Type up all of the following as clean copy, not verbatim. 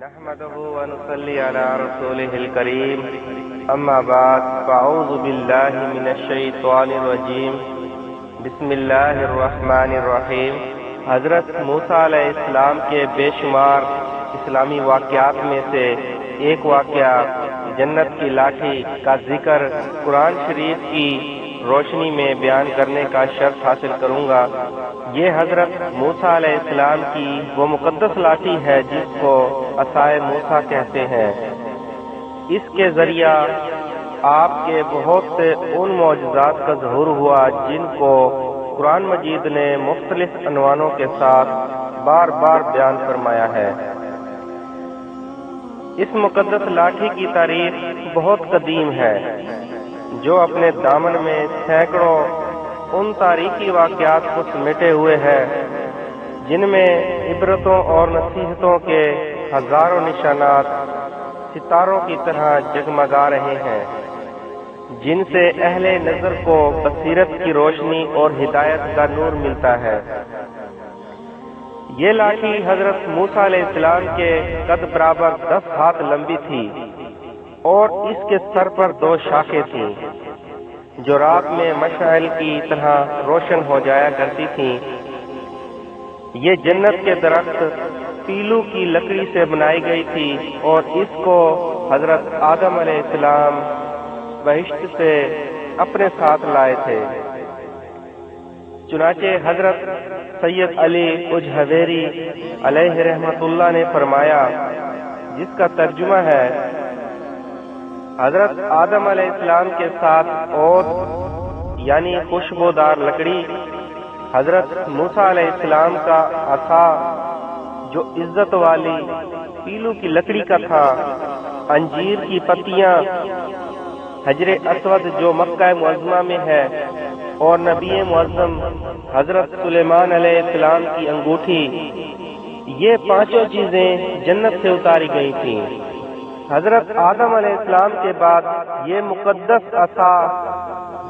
نحمده ونصلي على رسوله الكريم اما بعد فاعوذ بالله من الشیطان الرجیم بسم اللہ الرحمن الرحیم۔ حضرت موسیٰ علیہ السلام کے بے شمار اسلامی واقعات میں سے ایک واقعہ جنت کی لاٹھی کا ذکر قرآن شریف کی روشنی میں بیان کرنے کا شرف حاصل کروں گا۔ یہ حضرت موسیٰ علیہ السلام کی وہ مقدس لاٹھی ہے جس کو عصائے موسیٰ کہتے ہیں۔ اس کے ذریعہ آپ کے بہت سے ان معجزات کا ظہور ہوا جن کو قرآن مجید نے مختلف عنوانوں کے ساتھ بار بار بیان فرمایا ہے۔ اس مقدس لاٹھی کی تاریخ بہت قدیم ہے جو اپنے دامن میں سینکڑوں ان تاریخی واقعات کو سمیٹے ہوئے ہے جن میں عبرتوں اور نصیحتوں کے ہزاروں نشانات ستاروں کی طرح جگمگا رہے ہیں، جن سے اہل نظر کو بصیرت کی روشنی اور ہدایت کا نور ملتا ہے۔ یہ لاٹھی حضرت موسیٰ علیہ السلام کے قد برابر 10 ہاتھ لمبی تھی اور اس کے سر پر 2 شاخیں تھیں جو رات میں مشعل کی طرح روشن ہو جایا کرتی تھیں۔ یہ جنت کے درخت پیلو کی لکڑی سے بنائی گئی تھی اور اس کو حضرت آدم علیہ السلام بہشت سے اپنے ساتھ لائے تھے۔ چنانچہ حضرت سید علی اجہویری علیہ رحمت اللہ نے فرمایا، جس کا ترجمہ ہے، حضرت آدم علیہ السلام کے ساتھ عود یعنی خوشبودار لکڑی، حضرت موسیٰ علیہ السلام کا عصا جو عزت والی پیلو کی لکڑی کا تھا، انجیر کی پتیاں، حجر اسود جو مکہ معظمہ میں ہے، اور نبی معظم حضرت سلیمان علیہ السلام کی انگوٹھی، یہ 5 چیزیں جنت سے اتاری گئی تھیں۔ حضرت آدم علیہ السلام کے بعد یہ مقدس عصا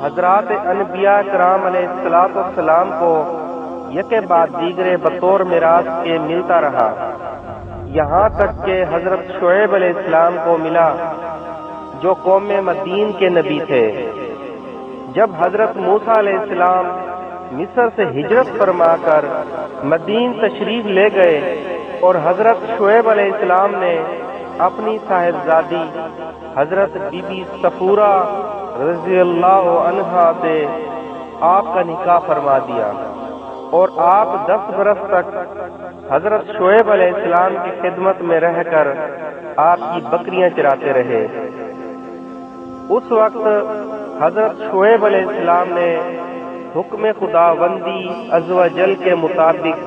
حضرات انبیاء کرام علیہ السلام کو یکے بعد دیگرے بطور میراث کے ملتا رہا، یہاں تک کہ حضرت شعیب علیہ السلام کو ملا جو قوم مدین کے نبی تھے۔ جب حضرت موسیٰ علیہ السلام مصر سے ہجرت فرما کر مدین تشریف لے گئے اور حضرت شعیب علیہ السلام نے اپنی صاحبزادی حضرت بی بی صفورہ رضی اللہ عنہا سے آپ کا نکاح فرما دیا اور آپ 10 برس تک حضرت شعیب علیہ السلام کی خدمت میں رہ کر آپ کی بکریاں چراتے رہے۔ اس وقت حضرت شعیب علیہ السلام نے حکم خداوندی عز و جل کے مطابق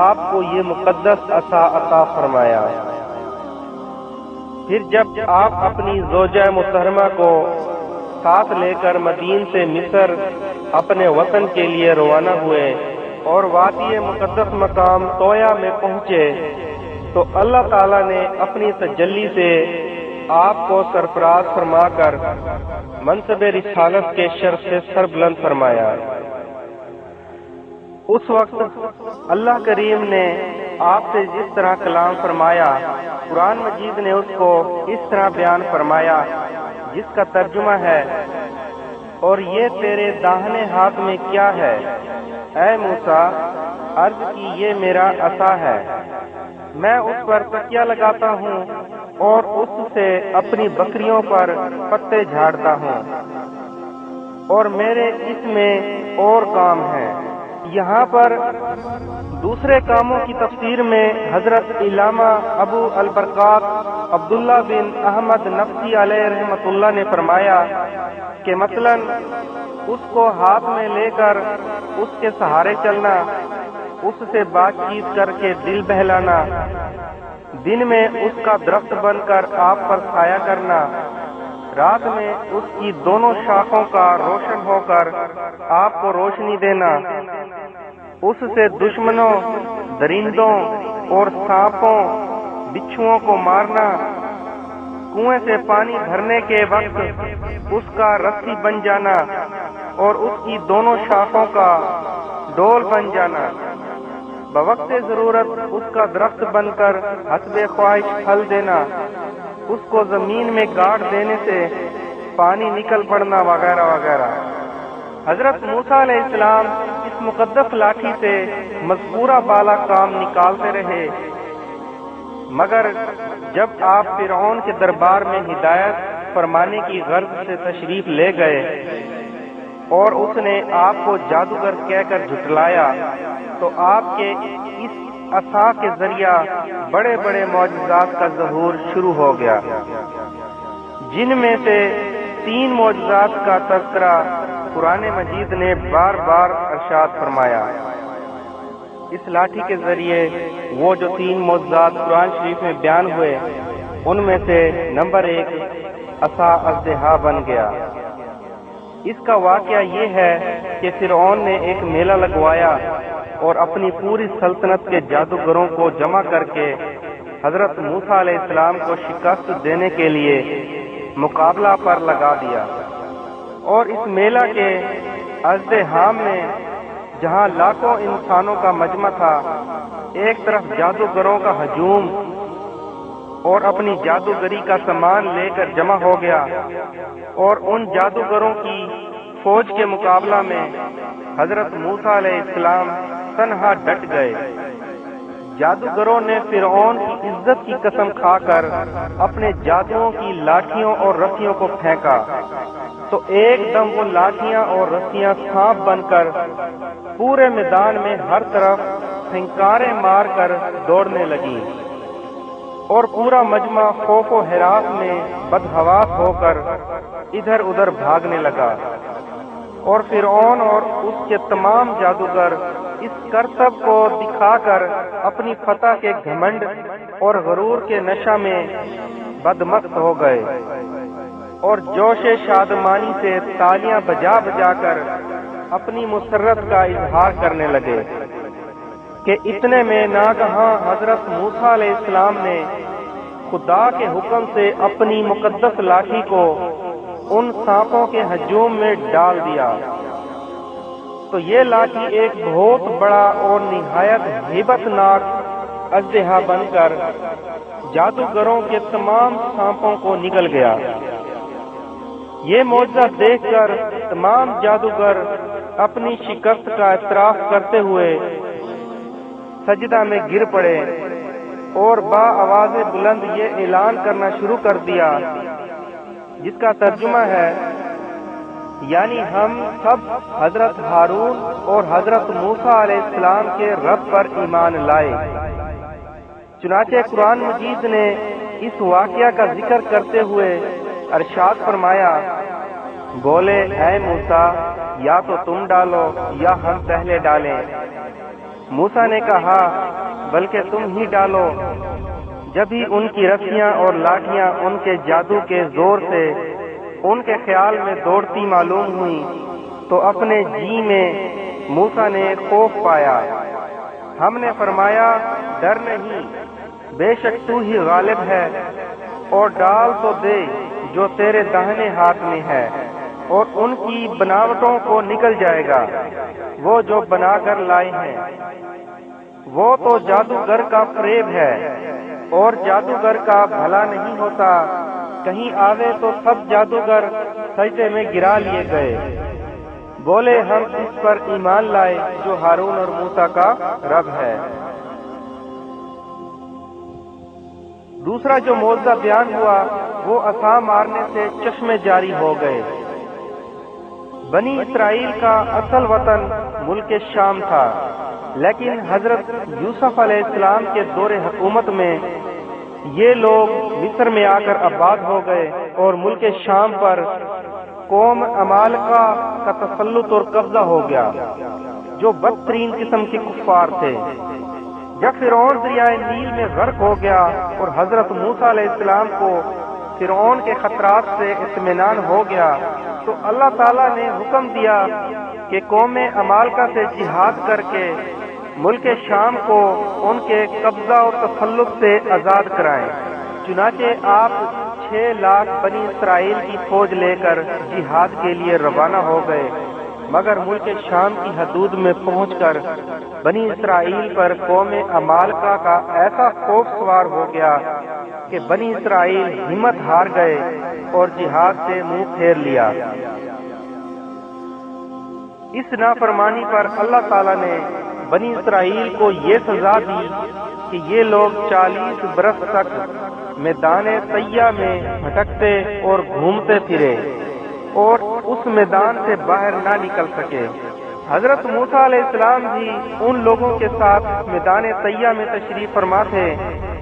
آپ کو یہ مقدس عصا عطا فرمایا۔ پھر جب آپ اپنی زوجہ محترمہ کو ساتھ لے کر مدین سے مصر اپنے وطن کے لیے روانہ ہوئے اور وادی مقدس مقام طویہ میں پہنچے تو اللہ تعالیٰ نے اپنی تجلی سے آپ کو سرفراز فرما کر منصب رسالت کے شرف سے سربلند فرمایا۔ اس وقت اللہ کریم نے آپ سے جس طرح کلام فرمایا، قرآن مجید نے اس کو اس طرح بیان فرمایا جس کا ترجمہ ہے، اور یہ تیرے داہنے ہاتھ میں کیا ہے اے موسیٰ؟ عرض کی، یہ میرا عصا ہے، میں اس پر تکیہ لگاتا ہوں اور اس سے اپنی بکریوں پر پتے جھاڑتا ہوں، اور میرے اس میں اور کام ہیں۔ یہاں پر دوسرے کاموں کی تفسیر میں حضرت علامہ ابو البرکات عبداللہ بن احمد نفسی علیہ رحمت اللہ نے فرمایا کہ مثلا اس کو ہاتھ میں لے کر اس کے سہارے چلنا، اس سے بات چیت کر کے دل بہلانا، دن میں اس کا درخت بن کر آپ پر سایہ کرنا، رات میں اس کی دونوں شاخوں کا روشن ہو کر آپ کو روشنی دینا، اس سے دشمنوں، درندوں اور سانپوں، بچھوؤں کو مارنا، کنویں سے پانی بھرنے کے وقت اس کا رسی بن جانا اور اس کی دونوں شاخوں کا ڈول بن جانا، بوقت ضرورت اس کا درخت بن کر حسب خواہش پھل دینا، اس کو زمین میں گاڑ دینے سے پانی نکل پڑنا وغیرہ وغیرہ۔ حضرت موسیٰ علیہ السلام اس مقدس لاٹھی سے مذکورہ بالا کام نکالتے رہے، مگر جب آپ فرعون کے دربار میں ہدایت فرمانے کی غرض سے تشریف لے گئے اور اس نے آپ کو جادوگر کہہ کر جھٹلایا، تو آپ کے اس عصا کے ذریعہ بڑے بڑے معجزات کا ظہور شروع ہو گیا، جن میں سے 3 معجزات کا تذکرہ قرآن مجید نے بار بار ارشاد فرمایا۔ اس لاٹھی کے ذریعے وہ جو 3 معجزات قرآن شریف میں بیان ہوئے، ان میں سے نمبر 1 عصا اژدہا بن گیا۔ اس کا واقعہ یہ ہے کہ فرعون نے ایک میلہ لگوایا اور اپنی پوری سلطنت کے جادوگروں کو جمع کر کے حضرت موسیٰ علیہ السلام کو شکست دینے کے لیے مقابلہ پر لگا دیا، اور اس میلہ کے اژدہا میں جہاں لاکھوں انسانوں کا مجمع تھا، ایک طرف جادوگروں کا ہجوم اور اپنی جادوگری کا سامان لے کر جمع ہو گیا، اور ان جادوگروں کی فوج کے مقابلہ میں حضرت موسیٰ علیہ السلام تنہا ڈٹ گئے۔ جادوگروں نے فرعون کی عزت کی قسم کھا کر اپنے جادوؤں کی لاٹھیوں اور رسیوں کو پھینکا، تو ایک دم وہ لاٹھیاں اور رسیاں سانپ بن کر پورے میدان میں ہر طرف پھنکاریں مار کر دوڑنے لگی، اور پورا مجمع خوف و ہراس میں بدحواس ہو کر ادھر ادھر بھاگنے لگا، اور فرعون اور اس کے تمام جادوگر اس کرتب کو دکھا کر اپنی فتح کے گھمنڈ اور غرور کے نشہ میں بدمست ہو گئے، اور جوش شادمانی سے تالیاں بجا بجا کر اپنی مسرت کا اظہار کرنے لگے کہ اتنے میں ناگہاں حضرت موسیٰ علیہ السلام نے خدا کے حکم سے اپنی مقدس لاٹھی کو ان سانپوں کے ہجوم میں ڈال دیا، تو یہ لاٹھی ایک بہت بڑا اور نہایت ہیبت ناک اژدہا بن کر جادوگروں کے تمام سانپوں کو نگل گیا۔ یہ معجزہ دیکھ کر تمام جادوگر اپنی شکست کا اعتراف کرتے ہوئے سجدہ میں گر پڑے اور با آواز بلند یہ اعلان کرنا شروع کر دیا، جس کا ترجمہ ہے، یعنی ہم سب حضرت ہارون اور حضرت موسیٰ علیہ السلام کے رب پر ایمان لائے۔ چنانچہ قرآن مجید نے اس واقعہ کا ذکر کرتے ہوئے ارشاد فرمایا، بولے اے موسیٰ، یا تو تم ڈالو یا ہم پہلے ڈالیں۔ موسیٰ نے کہا، بلکہ تم ہی ڈالو۔ جب ہی ان کی رسیاں اور لاٹھیاں ان کے جادو کے زور سے ان کے خیال میں دوڑتی معلوم ہوئی، تو اپنے جی میں موسیٰ نے خوف پایا۔ ہم نے فرمایا، ڈر نہیں، بے شک تو ہی غالب ہے، اور ڈال تو دے جو تیرے داہنے ہاتھ میں ہے، اور ان کی بناوٹوں کو نکل جائے گا وہ جو بنا کر لائے ہیں۔ وہ تو جادوگر کا فریب ہے، اور جادوگر کا بھلا نہیں ہوتا۔ کہیں آوے تو سب جادوگر سجدے میں گرا لیے گئے، بولے ہم اس پر ایمان لائے جو ہارون اور موسیٰ کا رب ہے۔ دوسرا جو معجزہ بیان ہوا وہ عصا مارنے سے چشمے جاری ہو گئے۔ بنی اسرائیل کا اصل وطن ملک شام تھا، لیکن حضرت یوسف علیہ السلام کے دور حکومت میں یہ لوگ مصر میں آ کر آباد ہو گئے، اور ملک شام پر قوم عمالقہ کا تسلط اور قبضہ ہو گیا، جو بدترین قسم کے کفار تھے۔ جب فرعون دریائے نیل میں غرق ہو گیا اور حضرت موسیٰ علیہ السلام کو فرعون کے خطرات سے اطمینان ہو گیا، تو اللہ تعالیٰ نے حکم دیا کہ قوم عمالقہ سے جہاد کر کے ملک شام کو ان کے قبضہ اور تسلط سے آزاد کرائیں۔ چنانچہ آپ 6 لاکھ بنی اسرائیل کی فوج لے کر جہاد کے لیے روانہ ہو گئے، مگر ملک شام کی حدود میں پہنچ کر بنی اسرائیل پر قوم عمالقہ کا ایسا خوف سوار ہو گیا کہ بنی اسرائیل ہمت ہار گئے اور جہاد سے منہ پھیر لیا۔ اس نافرمانی پر اللہ تعالیٰ نے بنی اسرائیل کو یہ سزا دی کہ یہ لوگ 40 برس تک میدان طیہ میں بھٹکتے اور گھومتے پھرے اور اس میدان سے باہر نہ نکل سکے۔ حضرت موسیٰ علیہ السلام بھی ان لوگوں کے ساتھ میدان طیہ میں تشریف فرما تھے۔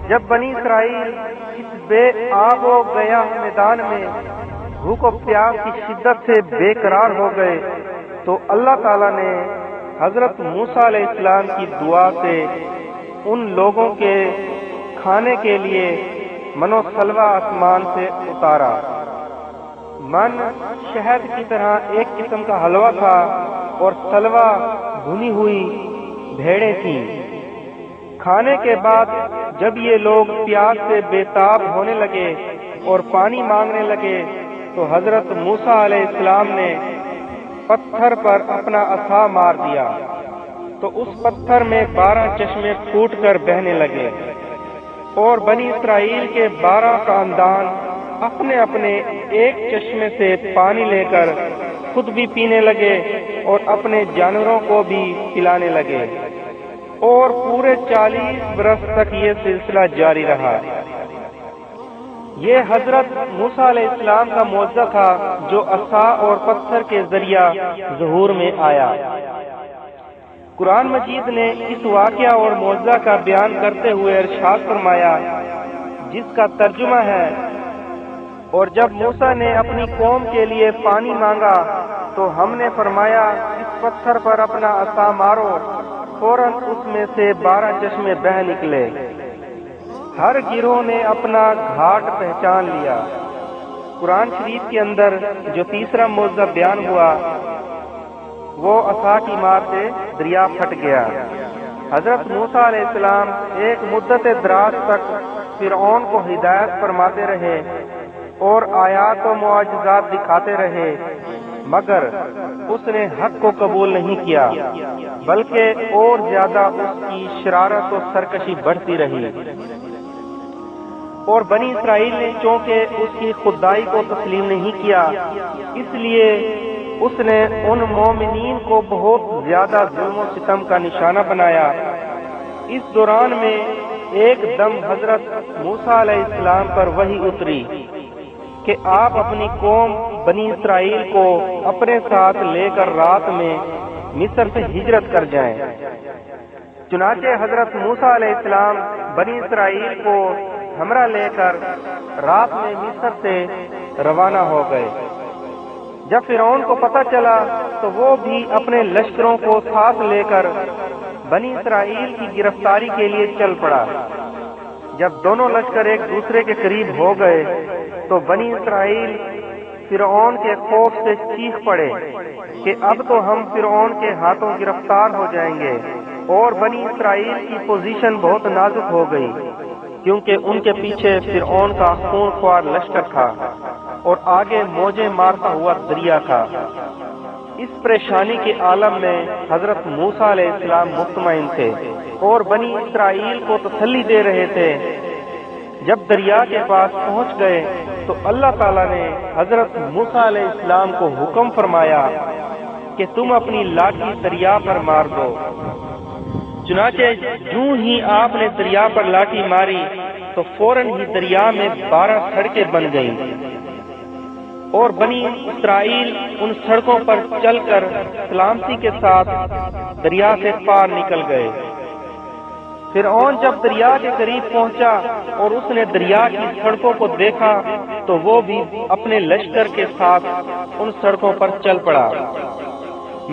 جب بنی اسرائیل اس بے آب و گیا میدان میں بھوک و پیاس کی شدت سے بے قرار ہو گئے تو اللہ تعالیٰ نے حضرت موسیٰ علیہ السلام کی دعا سے ان لوگوں کے کھانے کے لیے من و سلوہ آسمان سے اتارا۔ من شہد کی طرح ایک قسم کا حلوہ تھا اور سلوہ بھنی ہوئی بھیڑیں تھیں۔ کھانے کے بعد جب یہ لوگ پیاس سے بےتاب ہونے لگے اور پانی مانگنے لگے تو حضرت موسیٰ علیہ السلام نے پتھر پر اپنا عصا مار دیا تو اس پتھر میں 12 چشمے پھوٹ کر بہنے لگے اور بنی اسرائیل کے 12 خاندان اپنے اپنے ایک چشمے سے پانی لے کر خود بھی پینے لگے اور اپنے جانوروں کو بھی پلانے لگے، اور پورے 40 برس تک یہ سلسلہ جاری رہا۔ یہ حضرت موسیٰ علیہ السلام کا معجزہ تھا جو عصا اور پتھر کے ذریعہ ظہور میں آیا۔ قرآن مجید نے اس واقعہ اور معجزہ کا بیان کرتے ہوئے ارشاد فرمایا، جس کا ترجمہ ہے، اور جب موسیٰ نے اپنی قوم کے لیے پانی مانگا تو ہم نے فرمایا اس پتھر پر اپنا عصا مارو، فوراً اس میں سے 12 چشمے بہہ نکلے۔ ہر گروہ نے اپنا گھاٹ پہچان لیا۔ قرآن شریف کے اندر جو تیسرا معجزہ بیان ہوا وہ عصا کی مار سے دریا پھٹ گیا۔ حضرت موسیٰ علیہ السلام ایک مدت دراز تک فرعون کو ہدایت فرماتے رہے اور آیات و معجزات دکھاتے رہے، مگر اس نے حق کو قبول نہیں کیا، بلکہ اور زیادہ اس کی شرارت و سرکشی بڑھتی رہی، اور بنی اسرائیل نے چونکہ اس کی خدائی کو تسلیم نہیں کیا، اس لیے اس نے ان مومنین کو بہت زیادہ ظلم و ستم کا نشانہ بنایا۔ اس دوران میں ایک دم حضرت موسیٰ علیہ السلام پر وحی اتری کہ آپ اپنی قوم بنی اسرائیل کو اپنے ساتھ لے کر رات میں مصر سے ہجرت کر جائیں۔ چنانچہ حضرت موسیٰ علیہ السلام بنی اسرائیل کو ہمراہ لے کر رات میں مصر سے روانہ ہو گئے۔ جب فرعون کو پتہ چلا تو وہ بھی اپنے لشکروں کو ساتھ لے کر بنی اسرائیل کی گرفتاری کے لیے چل پڑا۔ جب دونوں لشکر ایک دوسرے کے قریب ہو گئے تو بنی اسرائیل فرعون کے خوف سے چیخ پڑے کہ اب تو ہم فرعون کے ہاتھوں گرفتار ہو جائیں گے، اور بنی اسرائیل کی پوزیشن بہت نازک ہو گئی کیونکہ ان کے پیچھے فرعون کا خون خوار لشکر تھا اور آگے موجیں مارتا ہوا دریا تھا۔ اس پریشانی کے عالم میں حضرت موسیٰ علیہ السلام مطمئن تھے اور بنی اسرائیل کو تسلی دے رہے تھے۔ جب دریا کے پاس پہنچ گئے تو اللہ تعالیٰ نے حضرت موسیٰ علیہ السلام کو حکم فرمایا کہ تم اپنی لاٹھی دریا پر مار دو۔ چنانچہ جوں ہی آپ نے دریا پر لاٹھی ماری تو فوراً ہی دریا میں 12 سڑکیں بن گئیں، اور بنی اسرائیل ان سڑکوں پر چل کر سلامتی کے ساتھ دریا سے پار نکل گئے۔ فرعون جب دریا کے قریب پہنچا اور اس نے دریا کی سڑکوں کو دیکھا تو وہ بھی اپنے لشکر کے ساتھ ان سڑکوں پر چل پڑا،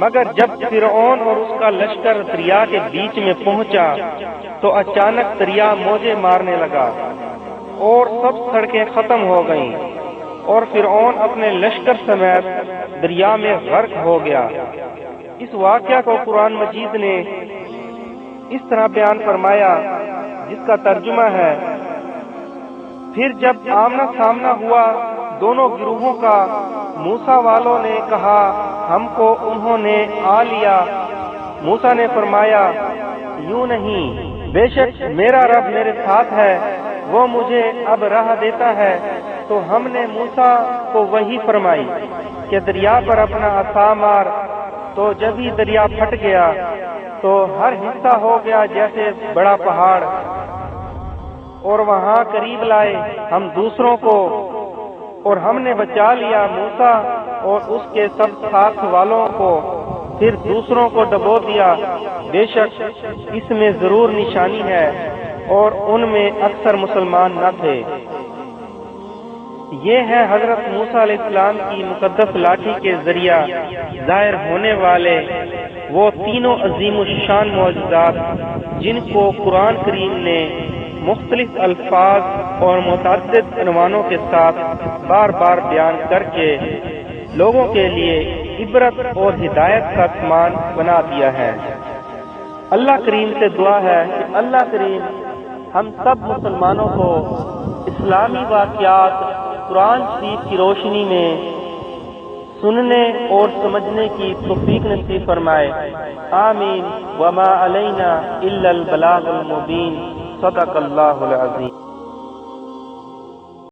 مگر جب فرعون اور اس کا لشکر دریا کے بیچ میں پہنچا تو اچانک دریا موجیں مارنے لگا اور سب سڑکیں ختم ہو گئیں، اور فرعون اپنے لشکر سمیت دریا میں غرق ہو گیا۔ اس واقعہ کو قرآن مجید نے اس طرح بیان فرمایا، جس کا ترجمہ ہے، پھر جب آمنا سامنا ہوا دونوں گروہوں کا، موسیٰ والوں نے کہا ہم کو انہوں نے آ لیا۔ موسیٰ نے فرمایا یوں نہیں، بے شک میرا رب میرے ساتھ ہے، وہ مجھے اب راہ دیتا ہے۔ تو ہم نے موسیٰ کو وحی فرمائی کہ دریا پر اپنا عصا مار، تو جب ہی دریا پھٹ گیا تو ہر حصہ ہو گیا جیسے بڑا پہاڑ، اور وہاں قریب لائے ہم دوسروں کو، اور ہم نے بچا لیا موسیٰ اور اس کے سب ساتھ والوں کو، پھر دوسروں کو ڈبو دیا۔ بے شک اس میں ضرور نشانی ہے، اور ان میں اکثر مسلمان نہ تھے۔ یہ ہے حضرت موسیٰ علیہ السلام کی مقدس لاٹھی کے ذریعہ ظاہر ہونے والے وہ تینوں عظیم الشان معجزات جن کو قرآن کریم نے مختلف الفاظ اور متعدد عنوانوں کے ساتھ بار بار بیان کر کے لوگوں کے لیے عبرت اور ہدایت کا سامان بنا دیا ہے۔ اللہ کریم سے دعا ہے کہ اللہ کریم ہم سب مسلمانوں کو اسلامی واقعات قرآن شریف کی روشنی میں سننے اور سمجھنے کی توفیق نصیب فرمائے۔ آمین۔ وما علینا الا البلاغ المبین۔ صدق اللہ العظیم۔